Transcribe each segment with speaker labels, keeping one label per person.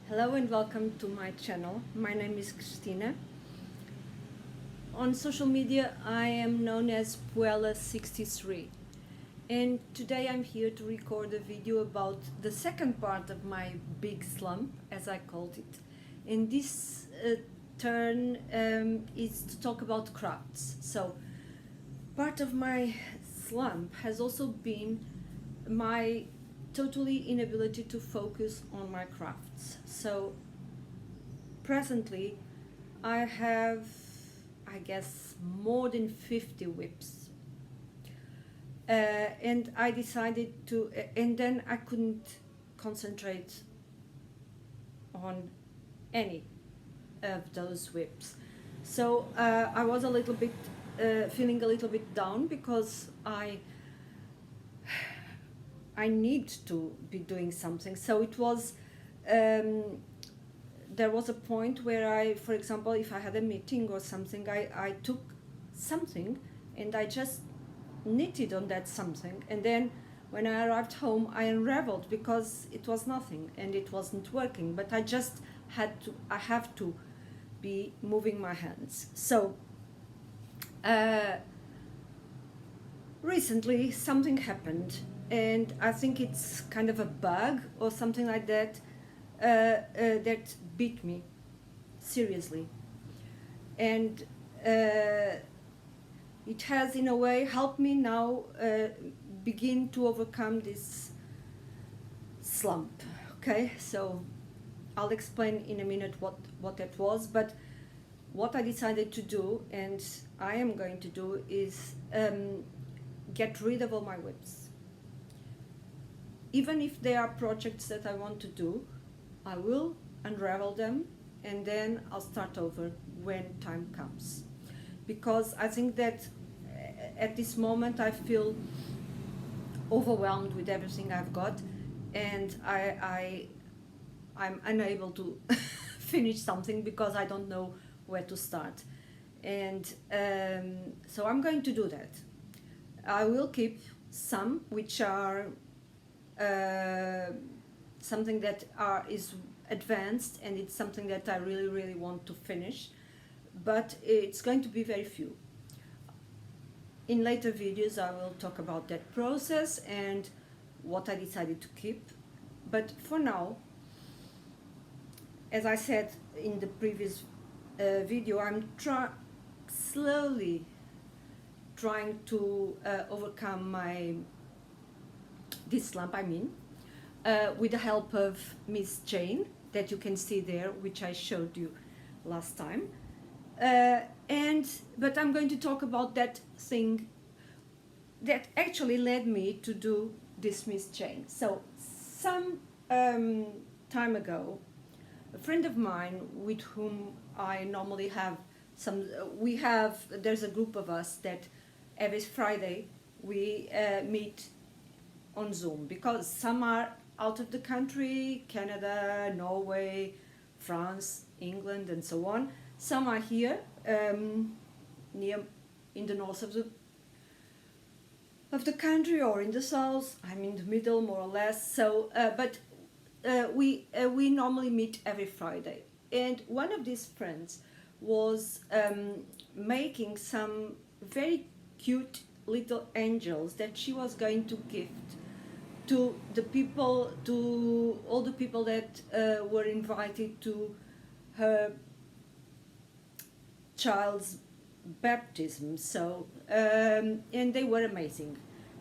Speaker 1: Hello and welcome to my channel. My name is Cristina. On social media I am known as Puella63, and today I'm here to record a video about the second part of my Big Slump, as I called it. And this turn is to talk about crafts. So part of my slump has also been my totally inability to focus on my crafts. So presently I have, I guess, more than 50 whips, and I decided to, and then I couldn't concentrate on any of those whips. So I was a little bit feeling a little bit down because I need to be doing something. So it was, there was a point where I, for example, if I had a meeting or something, I took something and I just knitted on that something. And then when I arrived home, I unraveled because it was nothing and it wasn't working. But I just I have to be moving my hands. So recently something happened, and I think it's kind of a bug or something like that, that beat me seriously, and it has in a way helped me now begin to overcome this slump. Okay, so I'll explain in a minute what that was, but what I decided to do, and I am going to do, is get rid of all my whips. Even if there are projects that I want to do, I will unravel them and then I'll start over when time comes. Because I think that at this moment I feel overwhelmed with everything I've got, and I'm unable to finish something because I don't know where to start. And so I'm going to do that. I will keep some which are something that is advanced, and it's something that I really want to finish, but it's going to be very few. In later videos I will talk about that process and what I decided to keep, but for now, as I said in the previous video, I'm slowly trying to overcome this slump, with the help of Miss Jane, that you can see there, which I showed you last time. But I'm going to talk about that thing that actually led me to do this Miss Jane. So some time ago, a friend of mine with whom I normally have there's a group of us that every Friday we meet on Zoom, because some are out of the country, Canada, Norway, France, England, and so on. Some are here, near in the north of the country, or in the south. I'm in the middle, more or less. So, but we normally meet every Friday. And one of these friends was making some very cute little angels that she was going to gift to all the people that were invited to her child's baptism. So and they were amazing,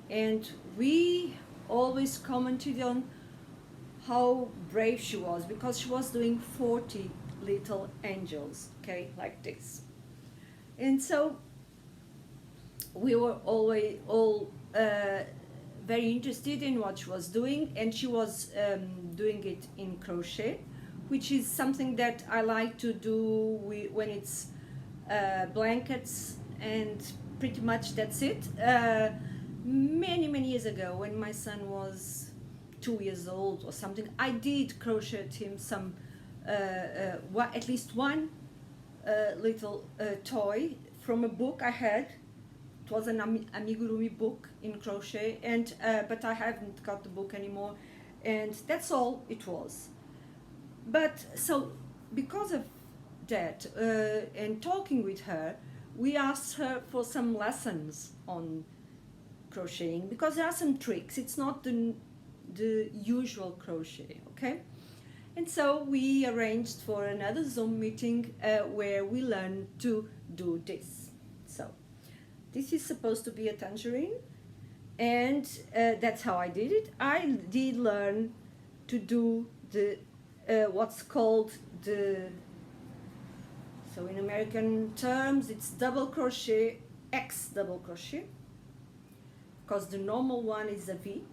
Speaker 1: and we always commented on how brave she was, because she was doing 40 little angels, okay, like this. And so we were always all very interested in what she was doing, and she was doing it in crochet, which is something that I like to do when it's blankets, and pretty much that's it. Many years ago, when my son was 2 years old or something, I did crochet him some at least one little toy from a book I had. It was an amigurumi book in crochet, and but I haven't got the book anymore, and that's all it was. But so because of that, and talking with her, we asked her for some lessons on crocheting, because there are some tricks. It's not the usual crochet, okay? And so we arranged for another Zoom meeting where we learn to do this. So this is supposed to be a tangerine, and that's how I did it. I did learn to do the what's called the, so in American terms it's double crochet, X double crochet, because the normal one is a V.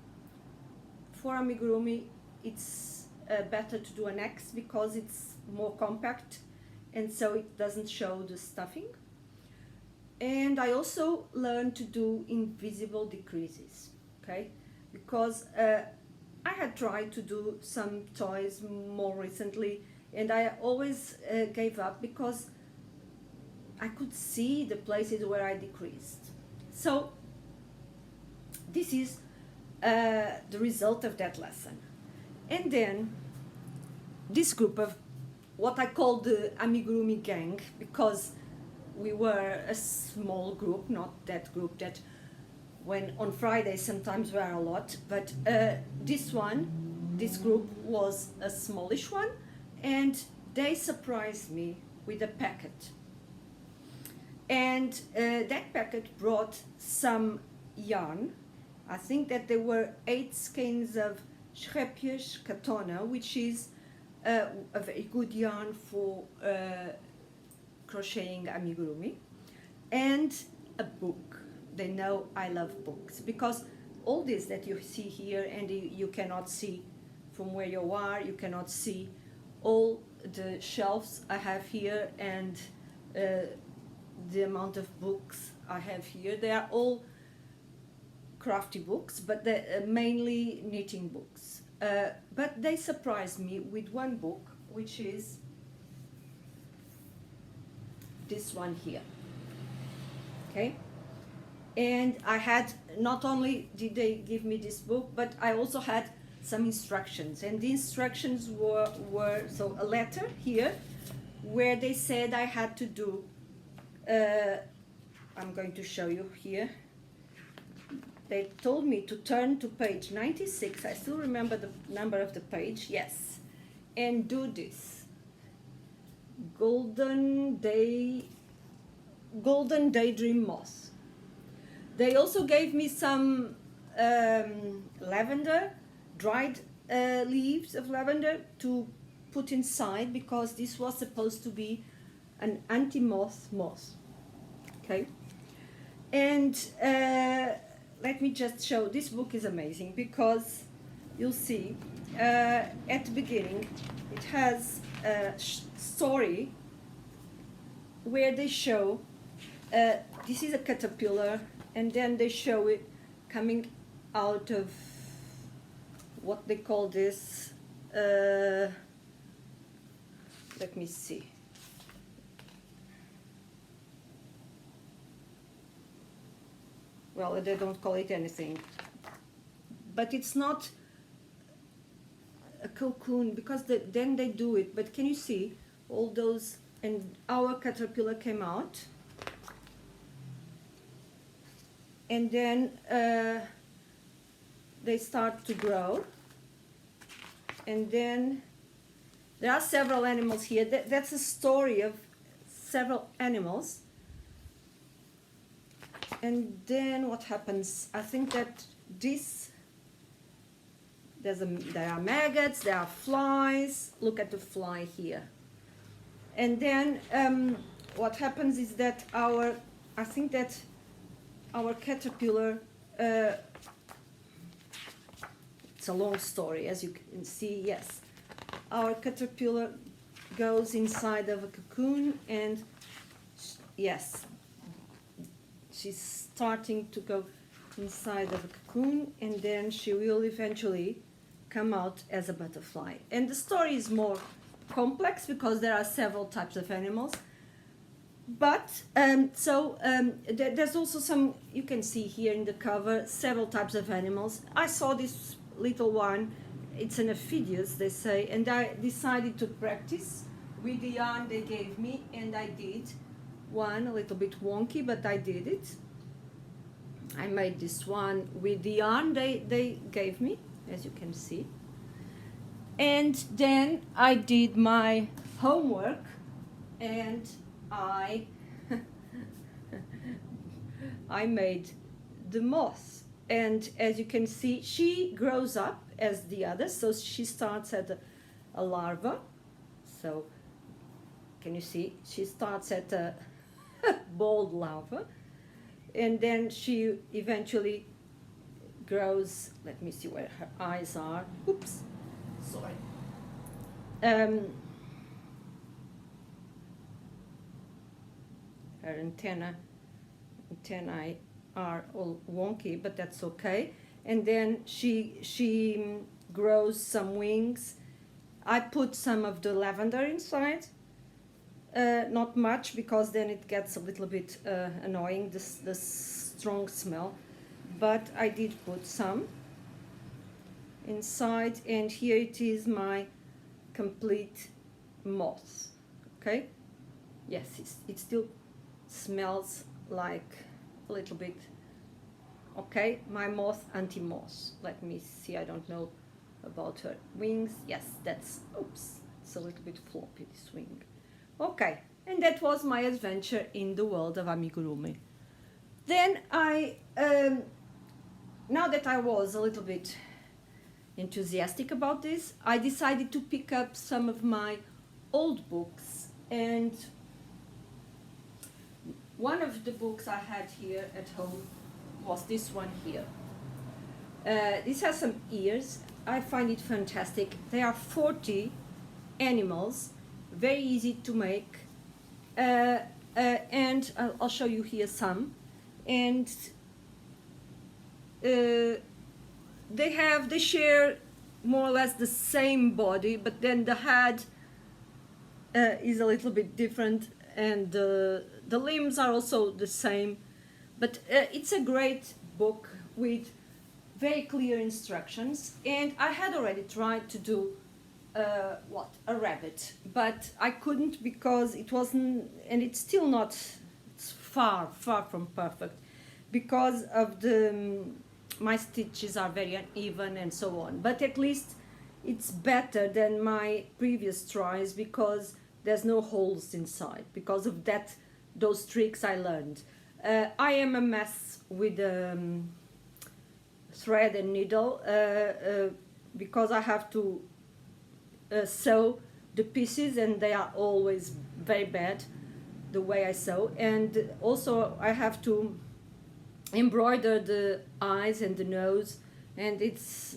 Speaker 1: For amigurumi it's better to do an X because it's more compact and so it doesn't show the stuffing. And I also learned to do invisible decreases, okay? Because I had tried to do some toys more recently and I always gave up because I could see the places where I decreased. So this is the result of that lesson. And then this group of what I call the amigurumi gang, because we were a small group, not that group that when on Fridays sometimes were a lot, but this group was a smallish one, and they surprised me with a packet. And that packet brought some yarn. I think that there were 8 skeins of Schreppjes Katona, which is a very good yarn for crocheting amigurumi, and a book. They know I love books, because all this that you see here, and you cannot see from where you are, you cannot see all the shelves I have here and the amount of books I have here. They are all crafty books, but they're mainly knitting books. But they surprised me with one book, which is this one here, okay? And I had, not only did they give me this book, but I also had some instructions, and the instructions were so a letter here where they said I had to do, I'm going to show you here. They told me to turn to page 96, I still remember the number of the page, yes, and do this. Golden Daydream Moss. They also gave me some lavender, dried leaves of lavender to put inside, because this was supposed to be an anti-moth moss, okay? And let me just show, this book is amazing, because you'll see at the beginning it has a story where they show this is a caterpillar, and then they show it coming out of what they call this, let me see, well, they don't call it anything, but it's not a cocoon, because then they do it, but can you see all those, and our caterpillar came out, and then they start to grow, and then there are several animals here. That's a story of several animals. And then what happens? I think that this, there are maggots, there are flies. Look at the fly here. And then what happens is that I think that our caterpillar, it's a long story, as you can see, yes. Our caterpillar goes inside of a cocoon, and yes, she's starting to go inside of a cocoon, and then she will eventually come out as a butterfly. And the story is more complex because there are several types of animals. But there's also some, you can see here in the cover, several types of animals. I saw this little one it's an Aphidius, they say, and I decided to practice with the yarn they gave me, and I did one, a little bit wonky, but I did it. I made this one with the yarn they gave me, as you can see. And then I did my homework, and I I made the moth. And as you can see, she grows up as the others. So she starts at a larva. So can you see? She starts at a bald larva. And then she eventually grows. Let me see where her eyes are. Oops, sorry. Her antennae are all wonky, but that's okay. And then she grows some wings. I put some of the lavender inside. Not much, because then it gets a little bit annoying, the strong smell. But I did put some inside, and here it is, my complete moth. Okay? Yes, it still smells like a little bit. Okay, my moth anti-moth. Let me see, I don't know about her wings. Yes, that's, oops, it's a little bit floppy, this wing. Okay, and that was my adventure in the world of amigurumi. Then now that I was a little bit enthusiastic about this, I decided to pick up some of my old books, and one of the books I had here at home was this one here. This has some ears. I find it fantastic. There are 40 animals, very easy to make, and I'll show you here some. And they share more or less the same body, but then the head is a little bit different, and the limbs are also the same. But it's a great book with very clear instructions, and I had already tried to do a rabbit, but I couldn't, because it wasn't, and it's still not, it's far from perfect, because of my stitches are very uneven and so on. But at least it's better than my previous tries, because there's no holes inside, because of those tricks I learned. I am a mess with thread and needle, because I have to sew the pieces, and they are always very bad the way I sew. And also I have to embroider the eyes and the nose, and it's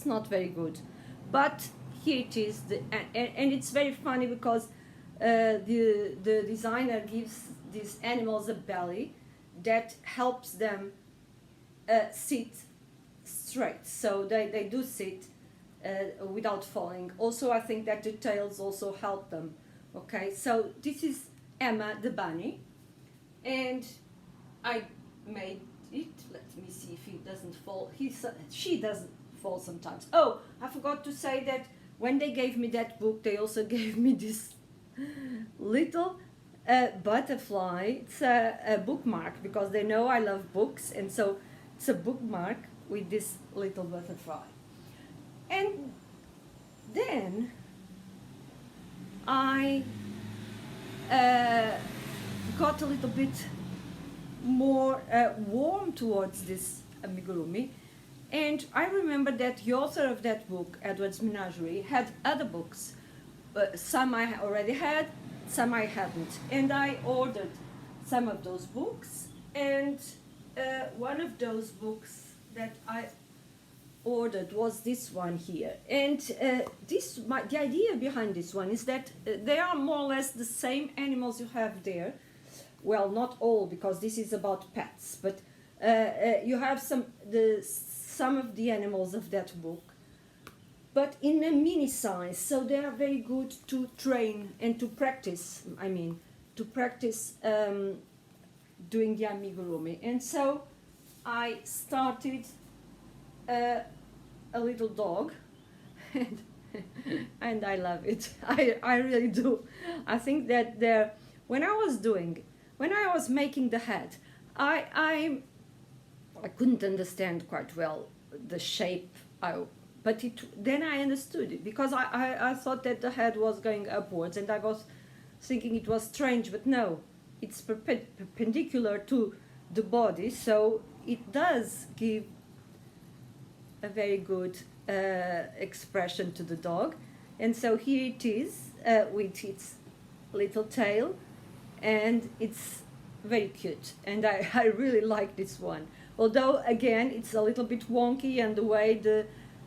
Speaker 1: not very good. But here it is, and it's very funny, because the designer gives these animals a belly that helps them sit straight, so they do sit without falling. Also, I think that the tails also help them. Okay, so this is Emma the bunny, and I made it. Let me see if he doesn't fall. She doesn't fall sometimes. Oh, I forgot to say that when they gave me that book, they also gave me this little butterfly. It's a bookmark, because they know I love books, and so it's a bookmark with this little butterfly. And then I got a little bit more warm towards this amigurumi, and I remember that the author of that book, Edward's Menagerie, had other books. Some I already had, some I hadn't, and I ordered some of those books. And one of those books that I ordered was this one here. And the idea behind this one is that they are more or less the same animals you have there. Well, not all, because this is about pets, but you have some of the animals of that book, but in a mini size, so they are very good to train and to practice. Doing the amigurumi. And so I started a little dog, and, and I love it. I really do. I think that when when I was making the hat, I, I, I couldn't understand quite well the shape, but then I understood it because I thought that the head was going upwards and I was thinking it was strange, but no, it's perpendicular to the body, so it does give a very good expression to the dog. And so here it is with its little tail, and it's very cute. And I really like this one. Although, again, it's a little bit wonky, and the way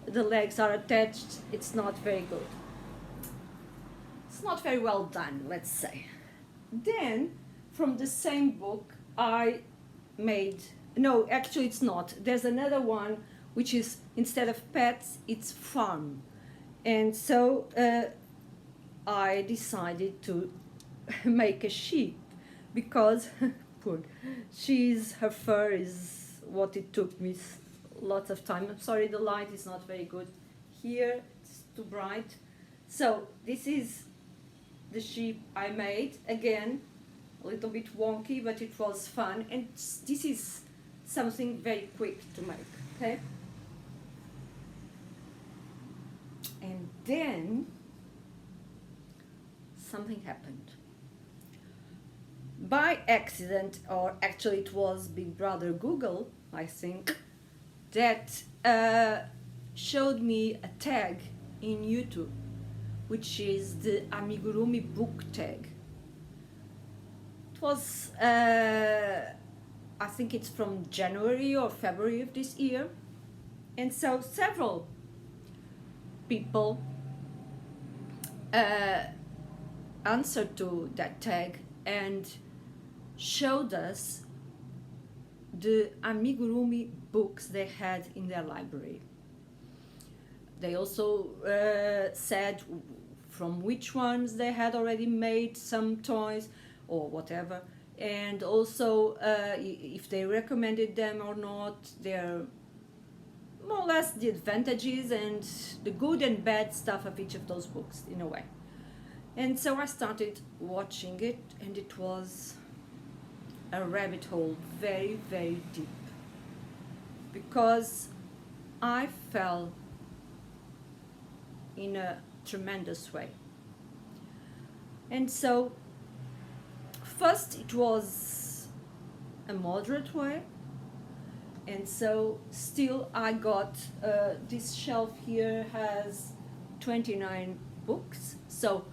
Speaker 1: the legs are attached, it's not very good. It's not very well done, let's say. Then, from the same book, I made, no, actually it's not. There's another one which is, instead of pets, it's farm. And so I decided to make a sheep because poor, her fur is what it took me lots of time. I'm sorry, the light is not very good here, it's too bright. So this is the sheep I made. Again, a little bit wonky, but it was fun. And this is something very quick to make, okay? And then something happened. By accident, or actually it was Big Brother Google, I think, that showed me a tag in YouTube, which is the amigurumi book tag. It was, I think it's from January or February of this year. And so several people answered to that tag and showed us the amigurumi books they had in their library. They also said from which ones they had already made some toys or whatever, and also if they recommended them or not, their more or less the advantages and the good and bad stuff of each of those books in a way. And so I started watching it, and it was a rabbit hole, very, very deep, because I fell in a tremendous way. And so first it was a moderate way, and so still I got this shelf here has 29 books. So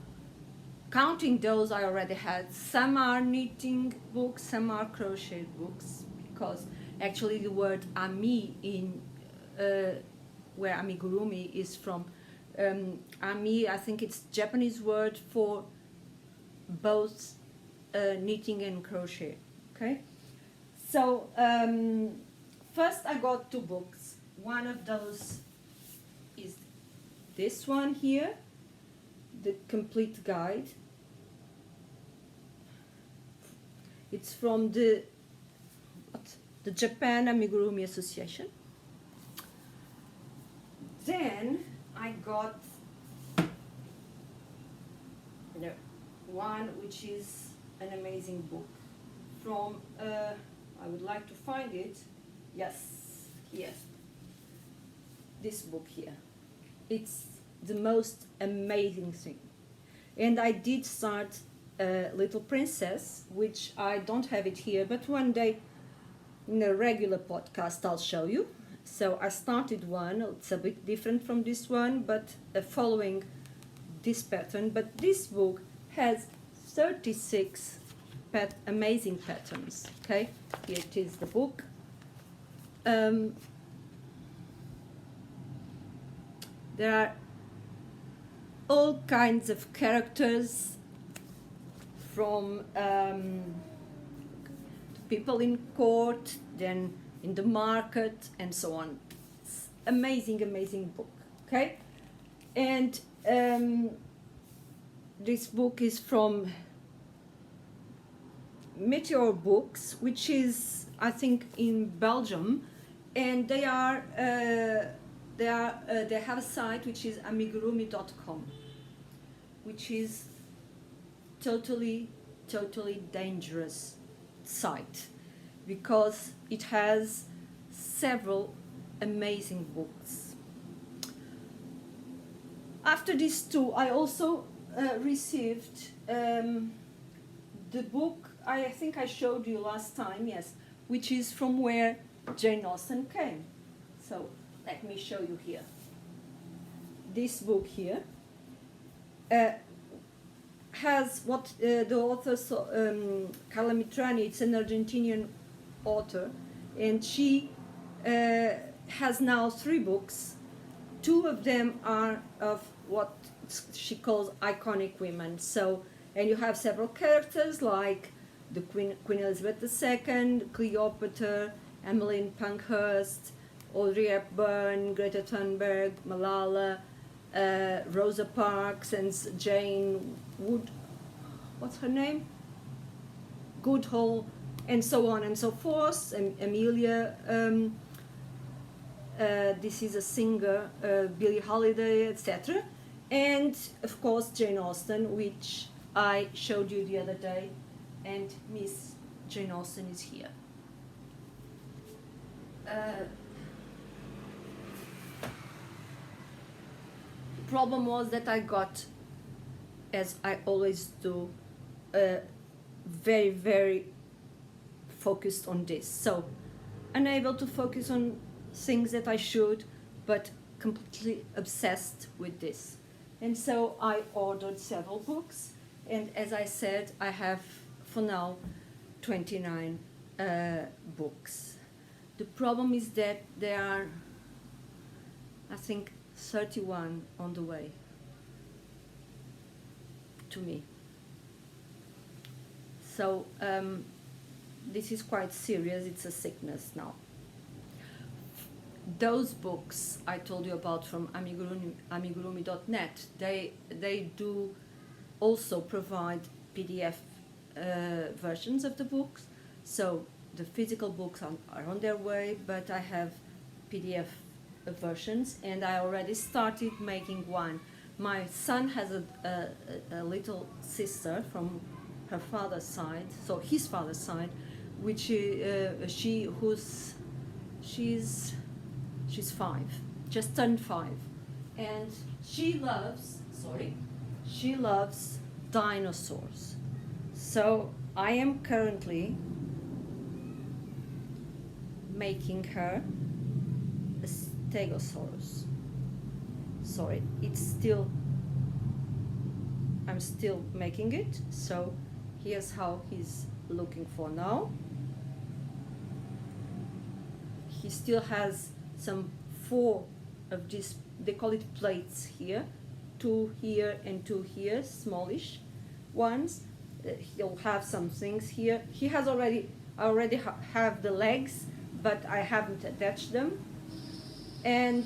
Speaker 1: counting those, I already had, some are knitting books, some are crochet books, because actually the word ami in where amigurumi is from, ami, I think it's Japanese word for both knitting and crochet. Okay, so first I got two books. One of those is this one here, the complete guide. It's from the Japan Amigurumi Association. Then I got one which is an amazing book from, I would like to find it, yes, this book here. It's the most amazing thing. And I did start Little Princess, which I don't have it here, but one day in a regular podcast I'll show you. So I started one, it's a bit different from this one, but following this pattern. But this book has 36 amazing patterns. Okay, here it is, the book. There are all kinds of characters, from people in court, then in the market, and so on. It's amazing, amazing book. Okay, and this book is from Meteor Books, which is, I think, in Belgium, and they they have a site which is amigurumi.com, which is totally dangerous site because it has several amazing books. After these two, I also received the book I think I showed you last time, yes, which is From Where Jane Austen Came. So let me show you here. This book here has what the author, Carla Mitrani, it's an Argentinian author, and she has now 3 books. 2 of them are of what she calls iconic women. So, and you have several characters like the Queen Elizabeth II, Cleopatra, Emmeline Pankhurst, Audrey Hepburn, Greta Thunberg, Malala, Rosa Parks, and Jane Wood, what's her name? Goodall, and so on and so forth. And Amelia, this is a singer, Billie Holiday, etc. And of course Jane Austen, which I showed you the other day, and Miss Jane Austen is here. The problem was that I got, as I always do, very focused on this. So unable to focus on things that I should, but completely obsessed with this. And so I ordered several books, and as I said, I have for now 29 books. The problem is that there are, I think, 31 on the way to me. So this is quite serious. It's a sickness now. Those books I told you about from amigurumi.net, they do also provide PDF versions of the books. So the physical books are on their way, but I have PDF versions, and I already started making one. My son has a little sister from her father's side, so his father's side, which she's 5, just turned 5, and she loves dinosaurs. So I am currently making her a stegosaurus. Sorry, I'm still making it. So here's how he's looking for now. He still has some 4 of these, they call it plates here, 2 here and 2 here, smallish ones. He'll have some things here. He has I already have the legs, but I haven't attached them. And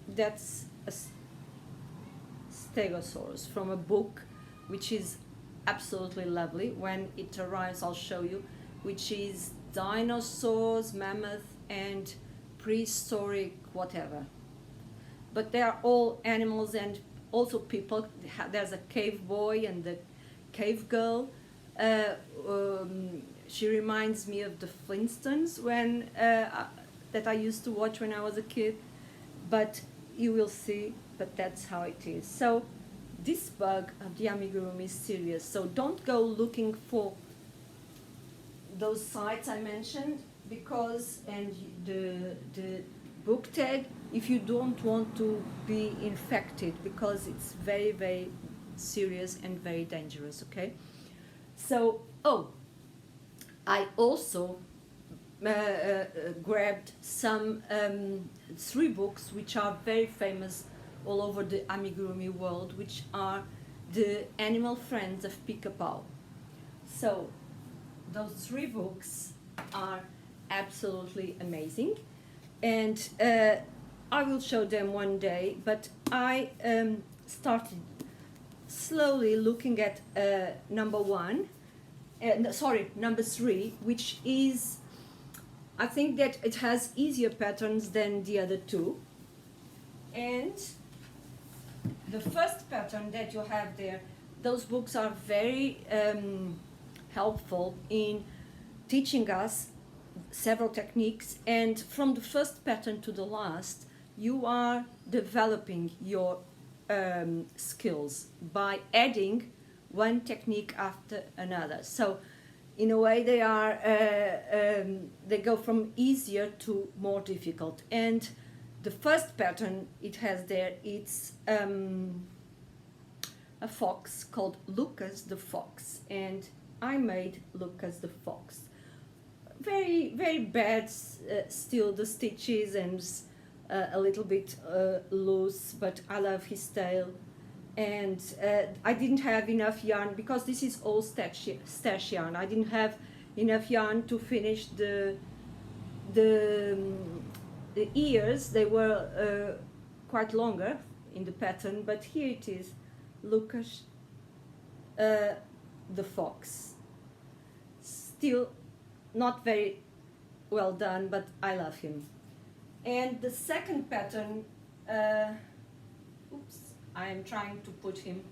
Speaker 1: that's a stegosaurus from a book which is absolutely lovely. When it arrives, I'll show you, which is Dinosaurs, Mammoth, and Prehistoric whatever. But they are all animals and also people. There's a cave boy and the cave girl. She reminds me of the Flintstones when that I used to watch when I was a kid. But you will see, but that's how it is. So this bug of the amigurumi is serious. So don't go looking for those sites I mentioned, because, and the book tag, if you don't want to be infected, because it's very serious and very dangerous, okay? So, I also grabbed some 3 books which are very famous all over the amigurumi world, which are the animal friends of Pica-Pau. So those 3 books are absolutely amazing, and I will show them one day, but I started slowly looking at number 3, which is I think that it has easier patterns than the other two. And the first pattern that you have there, those books are very helpful in teaching us several techniques, and from the first pattern to the last, you are developing your skills by adding one technique after another. So in a way they go from easier to more difficult. And the first pattern it has there, it's a fox called Lucas the Fox, and I made Lucas the Fox. Very, very bad still, the stitches, and a little bit loose, but I love his tail. And I didn't have enough yarn, because this is all stash yarn. I didn't have enough yarn to finish the ears. They were quite longer in the pattern, but here it is, Lucas the Fox. Still not very well done, but I love him. And the second pattern, oops, I am trying to put him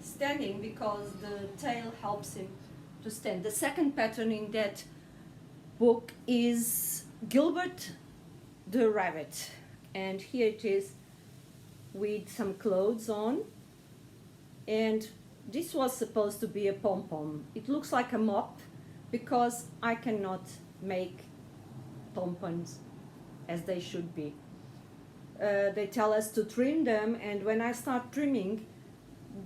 Speaker 1: standing because the tail helps him to stand. The second pattern in that book is Gilbert the Rabbit, and here it is with some clothes on, and this was supposed to be a pom-pom. It looks like a mop because I cannot make pom-poms as they should be. They tell us to trim them, and when I start trimming,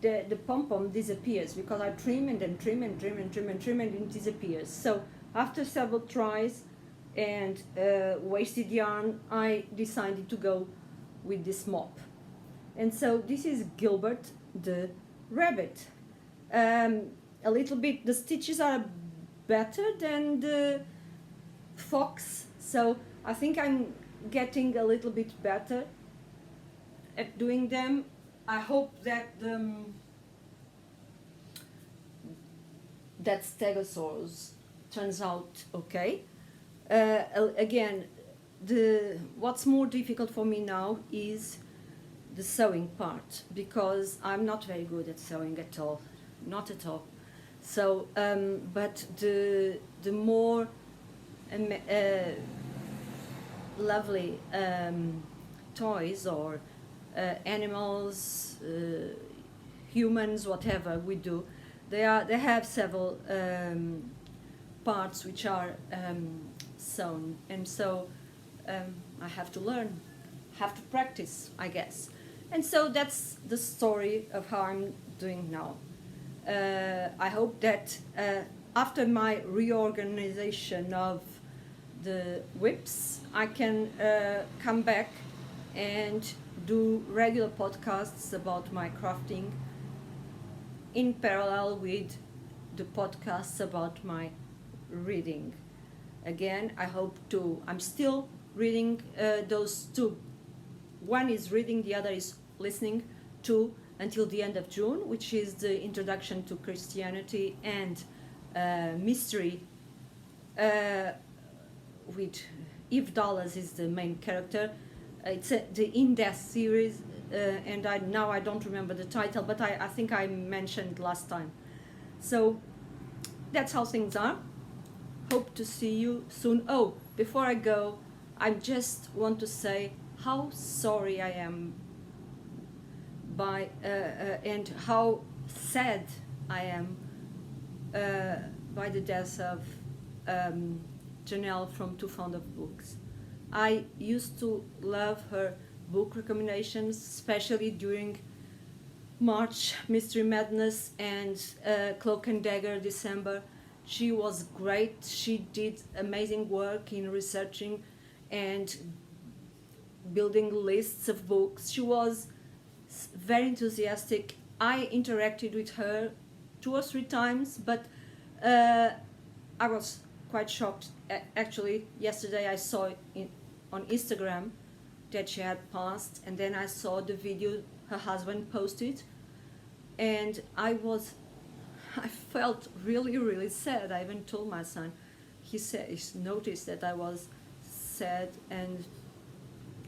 Speaker 1: the pom-pom disappears, because I trim and then trim and trim and trim and trim, and it disappears. So after several tries and wasted yarn, I decided to go with this mop. And so this is Gilbert the Rabbit. A little bit, the stitches are better than the fox, so I think I'm getting a little bit better at doing them. I hope that that Stegosaurus turns out okay. Again, what's more difficult for me now is the sewing part, because I'm not very good at sewing at all, not at all. So, but the more lovely toys or animals, humans, whatever we do, they have several parts which are sewn, and so I have to learn, have to practice, I guess. And so that's the story of how I'm doing now. I hope that after my reorganization of the whips, I can come back and do regular podcasts about my crafting in parallel with the podcasts about my reading. Again, I hope to, I'm still reading those two. One is reading, the other is listening to, until the end of June, which is the Introduction to Christianity and Mystery, with Eve Dallas is the main character. It's the in-depth series, and now I don't remember the title, but I think I mentioned last time. So that's how things are. Hope to see you soon. Oh, before I go, I just want to say how sorry I am and how sad I am by the death of Janelle from Too Fond of Books. I used to love her book recommendations, especially during March Mystery Madness and Cloak and Dagger December. She was great. She did amazing work in researching and building lists of books. She was very enthusiastic. I interacted with her 2 or 3 times, but I was quite shocked. Actually, yesterday I saw on Instagram that she had passed, and then I saw the video her husband posted, and I felt really, really sad. I even told my son, he noticed that I was sad, and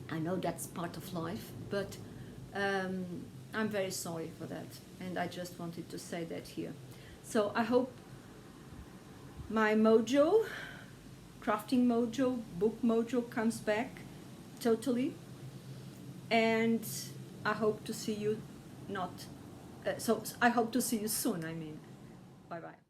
Speaker 1: I know that's part of life, but I'm very sorry for that, and I just wanted to say that here. So I hope my mojo, crafting mojo, book mojo comes back totally, and I hope to see you not. So I hope to see you soon. I mean, bye bye.